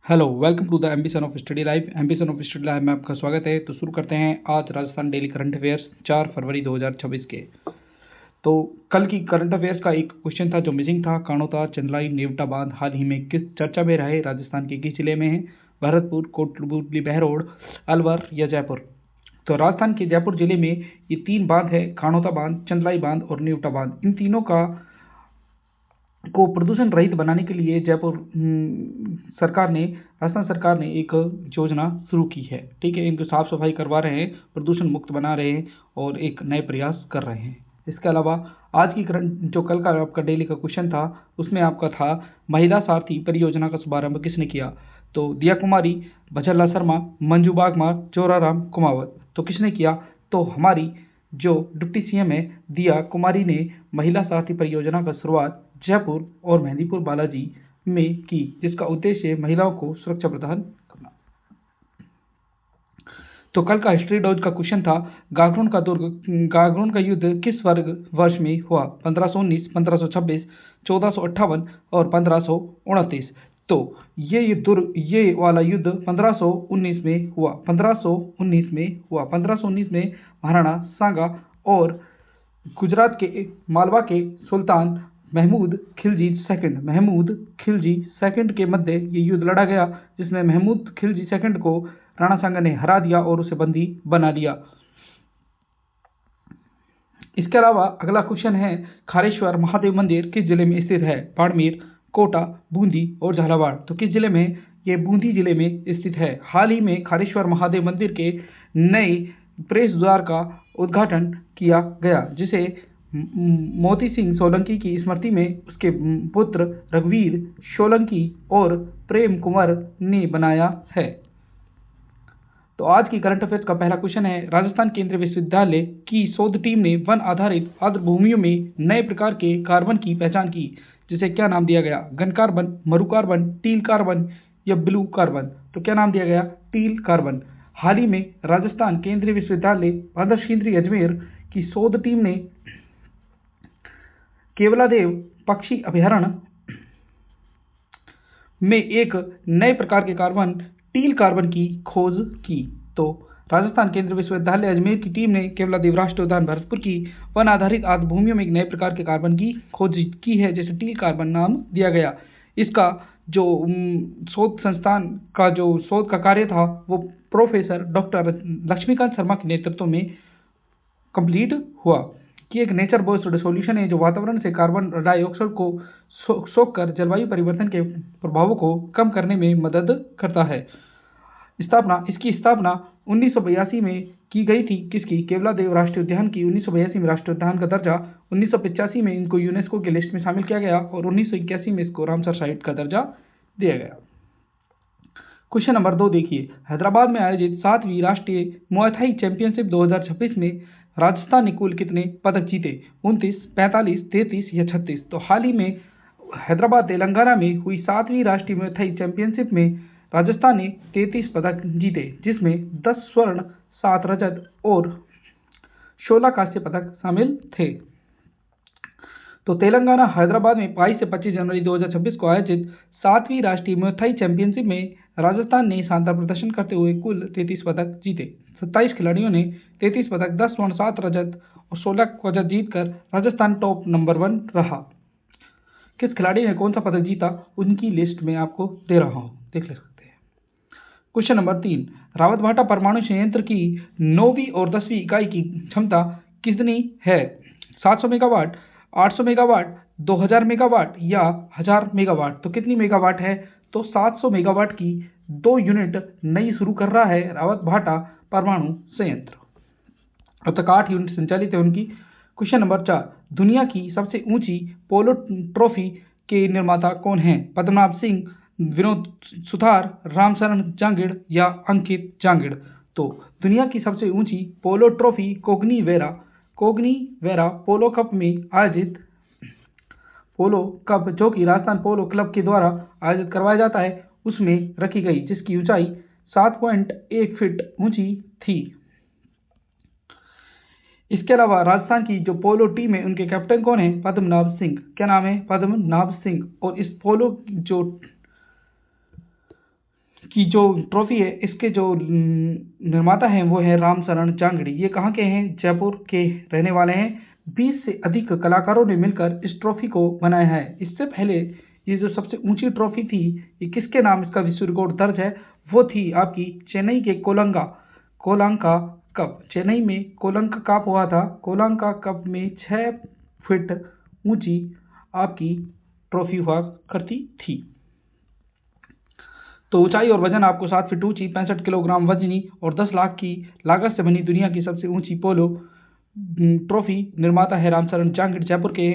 Hello, welcome to the ambition of study life. Ambition of study life में आपका स्वागत है। तो शुरू करते हैं आज राजस्थान डेली करंट अफेयर्स 4 फरवरी 2026 के। तो कल की करंट अफेयर्स का एक क्वेश्चन था जो मिसिंग था। कानोता चंदलाई नेवटा बांध हाल ही में किस चर्चा में रहे? राजस्थान के किस जिले में है? भरतपुर, कोटपुतली, बहरोड, अलवर या जयपुर? तो राजस्थान के जयपुर जिले में ये 3 बांध है, कानोता बांध, चंदलाई बांध और नेवटा बांध। इन तीनों को प्रदूषण रहित बनाने के लिए जयपुर राजस्थान सरकार ने एक योजना शुरू की है। ठीक है, इनको साफ सफाई करवा रहे हैं, प्रदूषण मुक्त बना रहे हैं और एक नए प्रयास कर रहे हैं। इसके अलावा आज की जो कल का आपका डेली का क्वेश्चन था उसमें आपका था महिला सारथी परियोजना का शुभारंभ किसने किया? तो दिया कुमारी, भजनलाल शर्मा, मंजू बागमार, जोराराम कुमावत। तो किसने किया? तो हमारी जो डिप्टी सीएम है दिया कुमारी ने महिला सारथी परियोजना का शुरुआत जयपुर और मेहंदीपुर बालाजी में की, जिसका उद्देश्य महिलाओं को सुरक्षा प्रदान करना। तो कल का हिस्ट्री डॉज का क्वेश्चन था गागरोन का युद्ध किस वर्ष में हुआ? 1519, 1526, 1458 और 1529। तो ये वाला युद्ध 1519 में हुआ। 1519 में महाराणा सांगा और गुजरात के मालवा के सुल्तान महमूद खिलजी सेकंड के मध्य ये युद्ध लड़ा गया, जिसमें महमूद खिलजी सेकंड को राणा सांगा ने हरा दिया और उसे बंदी बना लिया। इसके अलावा अगला क्वेश्चन है खारेश्वर महादेव मंदिर किस जिले में स्थित है? बाड़मेर, कोटा, बूंदी और झालावाड़। तो किस जिले में? ये बूंदी जिले में स्थित है। हाल ही में खारेश्वर महादेव मंदिर के नए प्रवेश द्वार का उद्घाटन किया गया, जिसे मोती सिंह सोलंकी की स्मृति में उसके पुत्र रघुवीर सोलंकी और प्रेम कुंवर ने बनाया है। तो आज की करंट अफेयर्स का पहला क्वेश्चन है राजस्थान केंद्रीय विश्वविद्यालय की शोध टीम ने वन आधारित आर्द्र भूमियों में नए प्रकार के कार्बन की पहचान की, जिसे क्या नाम दिया गया? घन कार्बन, मरु कार्बन, टील कार्बन या ब्लू कार्बन? तो क्या नाम दिया गया? Till carbon. हाल ही में राजस्थान केंद्रीय विश्वविद्यालय प्रदर्शनी अजमेर की शोध टीम ने केवलादेव पक्षी अभयारण्य में एक नए प्रकार के कार्बन टील कार्बन की खोज की। तो राजस्थान केंद्रीय विश्वविद्यालय अजमेर की टीम ने केवलादेव राष्ट्रीय उद्यान भरतपुर की वन आधारित आर्द्र भूमियों में एक नए प्रकार के कार्बन की खोज की है, जिसे टील कार्बन नाम दिया गया। इसका जो शोध संस्थान का जो शोध का कार्य था वो प्रोफेसर डॉक्टर लक्ष्मीकांत शर्मा के नेतृत्व में कंप्लीट हुआ कि एक नेचर बेस्ड सॉल्यूशन है जो वातावरण से कार्बन डाइऑक्साइड को सोख कर जलवायु परिवर्तन के प्रभावों को कम करने में मदद करता है। इसकी स्थापना 1982 में की गई थी। किसकी? केवलादेव राष्ट्रीय उद्यान की। 1982 में राष्ट्रीय उद्यान का दर्जा, 1985 में इनको यूनेस्को की लिस्ट में शामिल किया गया और 1981 में इसको रामसर साइट का दर्जा दिया गया। क्वेश्चन नंबर 2 देखिए, हैदराबाद में आयोजित 7वीं राष्ट्रीय मुआय थाई चैंपियनशिप 2026 में राजस्थान ने कुल कितने पदक जीते? 29, 45, 33 या 36? तो हाल ही में हैदराबाद तेलंगाना में हुई 7वीं राष्ट्रीय मुआय थाई चैंपियनशिप में राजस्थान ने 33 पदक जीते, जिसमें 10 स्वर्ण, 7 रजत और 16 कांस्य पदक शामिल थे। तो तेलंगाना हैदराबाद में 22 से 25 जनवरी 2026 को आयोजित 7वीं राष्ट्रीय मुआय थाई चैंपियनशिप में राजस्थान ने शानदार प्रदर्शन करते हुए कुल 33 पदक जीते। 27 खिलाड़ियों ने 33 पदक, 10 स्वर्ण, 7 रजत और 16 पदक जीतकर राजस्थान टॉप नंबर 1 रहा। किस खिलाड़ी ने कौन सा पदक जीता उनकी लिस्ट में आपको दे रहा हूँ, देख ले सकते हैं। क्वेश्चन नंबर 3, रावतभाटा परमाणु संयंत्र की 9वीं और 10वीं इकाई की क्षमता कितनी है? 700 मेगावाट, 800 मेगावाट, 2000 मेगावाट या 1000 मेगावाट? तो कितनी मेगावाट है? तो 700 मेगावाट की 2 यूनिट नई शुरू कर रहा है रावतभाटा परमाणु संयंत्र। अब तक 8 यूनिट संचालित है उनकी। क्वेश्चन नंबर 4, दुनिया की सबसे ऊंची पोलो ट्रॉफी के निर्माता कौन है? पद्मनाभ सिंह, विनोद सुथार, रामशरण जांगिड़ या अंकित जांगिड़? तो दुनिया की सबसे ऊंची पोलो ट्रॉफी कोग्नी वेरा पोलो कप में आयोजित पोलो कप जो कि राजस्थान पोलो क्लब के द्वारा आयोजित करवाया जाता है उसमें रखी गई, जिसकी ऊंचाई 7.1 फीट ऊंची थी। इसके अलावा राजस्थान की जो पोलो टीम है उनके कैप्टन कौन है? पद्मनाभ सिंह। क्या नाम है? पद्मनाभ सिंह। और इस पोलो जो की जो ट्रॉफी है इसके जो निर्माता हैं वो है रामचरण जांगड़ी। ये कहाँ के हैं? जयपुर के रहने वाले हैं। 20 से अधिक कलाकारों ने मिलकर इस ट्रॉफी को बनाया है। इससे पहले ये जो सबसे ऊंची ट्रॉफी थी, ये किसके नाम इसका विश्व रिकॉर्ड दर्ज है? वो थी आपकी चेन्नई के कोलंका कप। चेन्नई में कोलंका कप हुआ था। कोलंका कप में 6 फीट ऊंची आपकी ट्रॉफी हुआ करती थी। तो ऊंचाई और वजन आपको 7 फीट ऊंची, 65 किलोग्राम वजनी और 10 लाख की लागत से बनी दुनिया की सबसे ऊंची पोलो ट्रॉफी निर्माता है रामचरण जांगड़। जयपुर के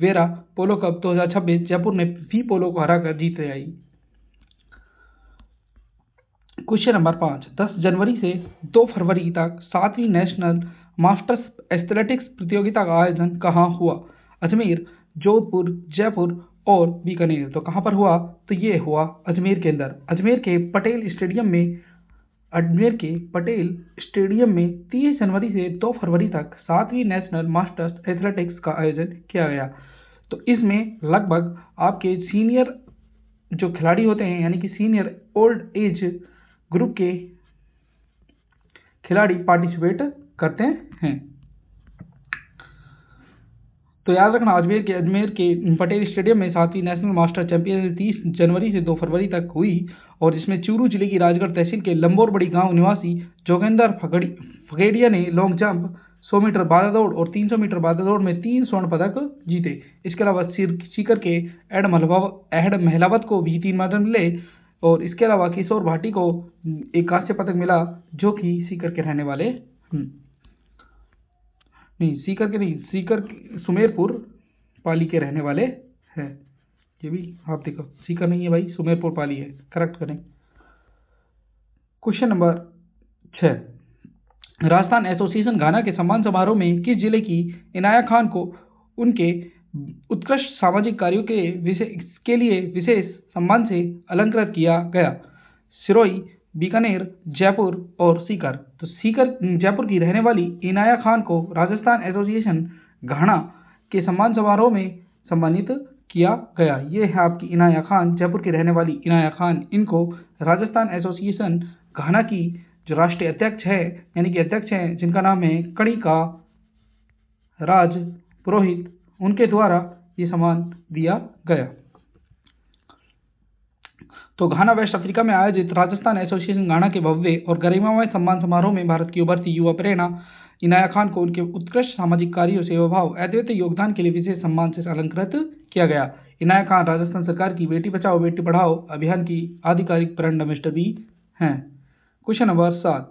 वेरा पोलो कप 2026 जयपुर ने भी पोलो को हराकर जीत आई। क्वेश्चन नंबर 5, 10 जनवरी से 2 फरवरी तक 7वीं नेशनल मास्टर्स एथलेटिक्स प्रतियोगिता का आयोजन कहाँ हुआ? अजमेर, जोधपुर, जयपुर और बीकानेर। तो कहाँ पर हुआ? तो ये हुआ अजमेर के अंदर। अजमेर के पटेल स्टेडियम में 30 जनवरी से 2 फरवरी तक 7वीं नेशनल मास्टर्स एथलेटिक्स का आयोजन किया गया। तो इसमें लगभग आपके सीनियर जो खिलाड़ी होते हैं, यानी कि सीनियर ओल्ड एज ग्रुप के खिलाड़ी पार्टिसिपेट करते हैं। तो याद रखना, अजमेर के पटेल स्टेडियम में 7वीं नेशनल मास्टर चैंपियनशिप 30 जनवरी से 2 फरवरी तक हुई और इसमें चूरू जिले की राजगढ़ तहसील के लंबोरबड़ी गांव निवासी जोगेंद्र फगेड़िया ने लॉन्ग जंप, 100 मीटर बाधा दौड़ और 300 मीटर बाधा दौड़ में 3 स्वर्ण पदक जीते। इसके अलावा सीकर के एड महलावत को भी 3 मेडल मिले और इसके अलावा किशोर भाटी को एक कांस्य पदक मिला, जो कि सीकर के रहने वाले सीकर सुमेरपुर पाली के रहने वाले हैं। ये भी आप देखो, सीकर नहीं है भाई, सुमेरपुर पाली है, करेक्ट करें। क्वेश्चन नंबर 6, राजस्थान एसोसिएशन घाना के सम्मान समारोह में किस जिले की इनाया खान को उनके उत्कृष्ट सामाजिक कार्यों के लिए विशेष सम्मान से अलंकृत किया गया? सिरोही, बीकानेर, जयपुर और सीकर। तो जयपुर की रहने वाली इनाया खान को राजस्थान एसोसिएशन घाना के सम्मान समारोह में सम्मानित किया गया। ये है आपकी इनाया खान, जयपुर की रहने वाली इनाया खान। इनको राजस्थान एसोसिएशन घाना की जो राष्ट्रीय अध्यक्ष है, यानी कि अध्यक्ष हैं, जिनका नाम है कणिका राज पुरोहित, उनके द्वारा ये सम्मान दिया गया। तो घाना वेस्ट अफ्रीका में आयोजित राजस्थान एसोसिएशन घाना के भव्य और गरिमामय सम्मान समारोह में भारत की उभरती युवा प्रेरणा इनाया खान को उनके उत्कृष्ट सामाजिक कार्यों, सेवा भाव, अद्वितीय योगदान के लिए विशेष सम्मान से अलंकृत किया गया। इनाया खान राजस्थान सरकार की बेटी बचाओ बेटी पढ़ाओ अभियान की आधिकारिक ब्रांड एम्बेसडर भी हैं। Question number 7,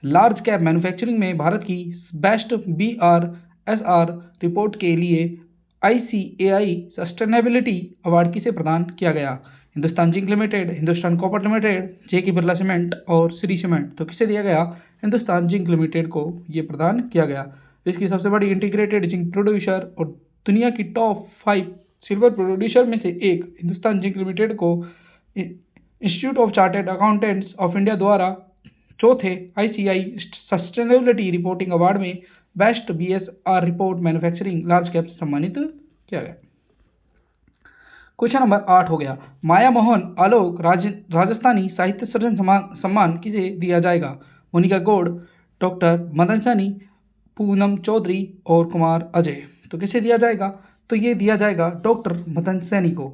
large cap manufacturing में भारत की बेस्ट BRSR रिपोर्ट के लिए ICAI सस्टेनेबिलिटी अवार्ड किसे प्रदान किया गया? Hindustan zinc limited, Hindustan copper limited, JK Birla cement और श्री सीमेंट। तो किसे दिया गया? हिंदुस्तान जिंक लिमिटेड को ये प्रदान किया गया। इसकी सबसे बड़ी इंटीग्रेटेड जिंक प्रोड्यूसर और दुनिया की टॉप 5 सिल्वर प्रोड्यूसर में से एक हिंदुस्तान जिंक लिमिटेड को institute of chartered accountants of India द्वारा चौथे ICAI सस्टेनेबिलिटी रिपोर्टिंग अवार्ड में best BSR report manufacturing large cap से सम्मानित किया गया। क्वेश्चन नंबर 8 हो गया, माया मोहन आलोक राजस्थानी साहित्य सृजन सम्मान किसे दिया जाएगा? मोनिका गौड़, डॉक्टर मदन सैनी, पूनम चौधरी और कुमार अजय। तो किसे दिया जाएगा? तो ये दिया जाएगा डॉक्टर मदन सैनी को।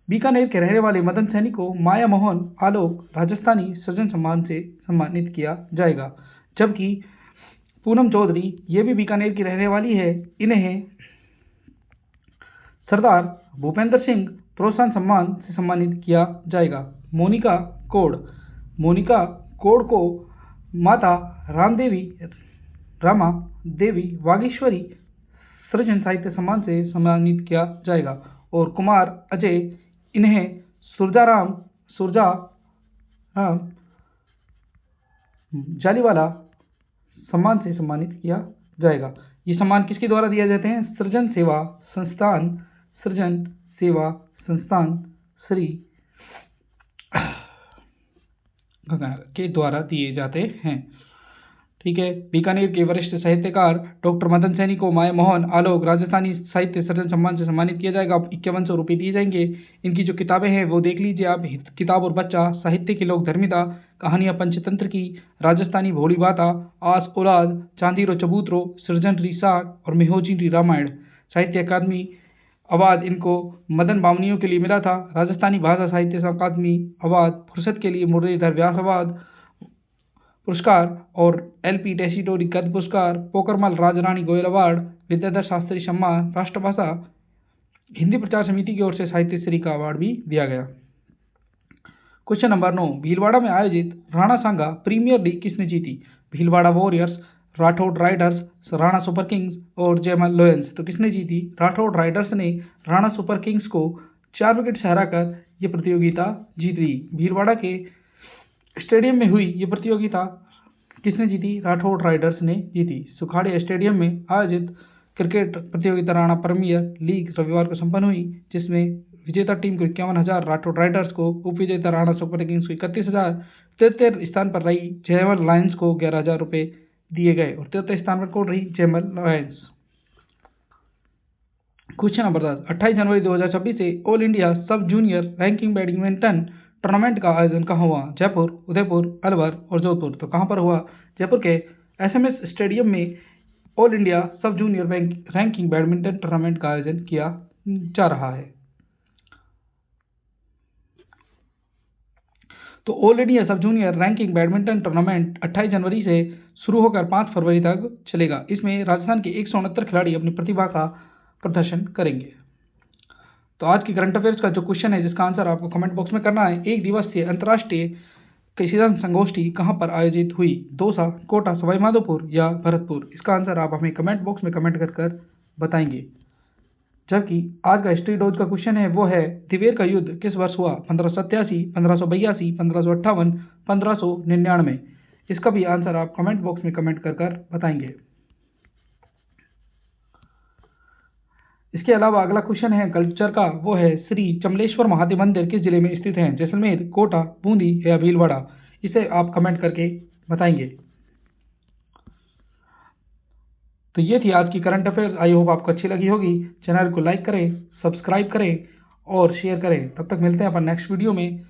बीकानेर के रहने वाले मदन सैनी को माया मोहन आलोक राजस्थानी सृजन सम्मान से सम्मानित किया जाएगा, जबकि पूनम चौधरी, ये भी बीकानेर की रहने वाली है, इन्हें सरदार भूपेंद्र सिंह प्रोत्साहन सम्मान से सम्मानित किया जाएगा। मोनिका कोड़ को माता रामा देवी वागीश्वरी सृजन साहित्य सम्मान से सम्मानित किया जाएगा और कुमार अजय, इन्हें सुरजा जालीवाला सम्मान से सम्मानित किया जाएगा। ये सम्मान किसके द्वारा दिए जाते हैं? सृजन सेवा संस्थान श्री गंगानगर के द्वारा दिए जाते हैं। ठीक है। बीकानेर के वरिष्ठ साहित्यकार डॉक्टर मदन सैनी को माया मोहन आलोक राजस्थानी साहित्य सर्जन सम्मान से सम्मानित किया जाएगा। 5100 रुपये दिए जाएंगे। इनकी जो किताबें हैं वो देख लीजिए आप। किताब और बच्चा, साहित्य की लोक धर्मिता, कहानियाँ पंचतंत्र की, राजस्थानी भोली बाता, आस औलाद, चांदीरो चबूतरो, सृजन री साग और मेहोजी री रामायण। साहित्य अकादमी अवार्ड इनको मदन बामनियों के लिए मिला था। राजस्थानी भाषा साहित्य अकादमी अवार्ड, फुर्सत के लिए मुरलीधर व्यास अवार्ड पुरस्कार और एल.पी. टेसीटोरी गद्य पुरस्कार, पोकरमल राजरानी गोयल अवार्ड, विद्याधर शास्त्री सम्मान, राष्ट्रभाषा हिंदी प्रचार समिति की ओर से साहित्य श्री का अवार्ड भी दिया गया। क्वेश्चन नंबर 9, भीलवाड़ा में आयोजित राणा सांगा प्रीमियर लीग किसने जीती? Bhilwara warriors, Rathore Riders, Rana super Kings और जयमल लॉयंस। तो किसने जीती? राठौड़ राइडर्स ने राणा सुपर किंग्स को 4 विकेट से हराकर ये प्रतियोगिता जीत ली। भीलवाड़ा के स्टेडियम में हुई ये प्रतियोगिता किसने जीती? राठौड़ राइडर्स ने जीती। सुखाड़िया स्टेडियम में आयोजित क्रिकेट प्रतियोगिता राणा प्रीमियर लीग रविवार को संपन्न हुई, जिसमें विजेता टीम को 51,000, राठौड़ राइडर्स को, उपविजेता राणा सुपर किंग्स को 31,000, तृतीय स्थान पर रही जयमल लायंस को 11,000 रुपये दिए गए। और तृतीय स्थान पर कौन रही? जयमल लायंस। क्वेश्चन नंबर 10, 28 जनवरी 2026 से ऑल इंडिया सब जूनियर रैंकिंग बैडमिंटन टूर्नामेंट का आयोजन कहाँ हुआ? जयपुर, उदयपुर, अलवर और जोधपुर। तो कहाँ पर हुआ? जयपुर के एसएमएस स्टेडियम में ऑल इंडिया सब जूनियर रैंकिंग बैडमिंटन टूर्नामेंट का आयोजन किया जा रहा है। तो ऑल इंडिया सब जूनियर रैंकिंग बैडमिंटन टूर्नामेंट 28 जनवरी से शुरू होकर 5 फरवरी तक चलेगा। इसमें राजस्थान के 169 खिलाड़ी अपनी प्रतिभा का प्रदर्शन करेंगे। तो आज की करंट अफेयर्स का जो क्वेश्चन है, जिसका आंसर आपको कमेंट बॉक्स में करना है, एक दिवसीय अंतर्राष्ट्रीय किसान संगोष्ठी कहाँ पर आयोजित हुई? दौसा, कोटा, सवाई माधोपुर या भरतपुर? इसका आंसर आप हमें कमेंट बॉक्स में कमेंट कर बताएंगे। जबकि आज का हिस्ट्री डोज का क्वेश्चन है वो है, दिवेर का युद्ध किस वर्ष हुआ? 1587, 1582, 1558, 1599? इसका भी आंसर आप कमेंट बॉक्स में कमेंट कर बताएंगे। इसके अलावा अगला क्वेश्चन है कल्चर का, वो है श्री चमलेश्वर महादेव मंदिर किस जिले में स्थित है? जैसलमेर, कोटा, बूंदी या भीलवाड़ा? इसे आप कमेंट करके बताएंगे। तो ये थी आज की करंट अफेयर्स। आई होप आपको अच्छी लगी होगी। चैनल को लाइक करें, सब्सक्राइब करें और शेयर करें। तब तक मिलते हैं अपन नेक्स्ट वीडियो में।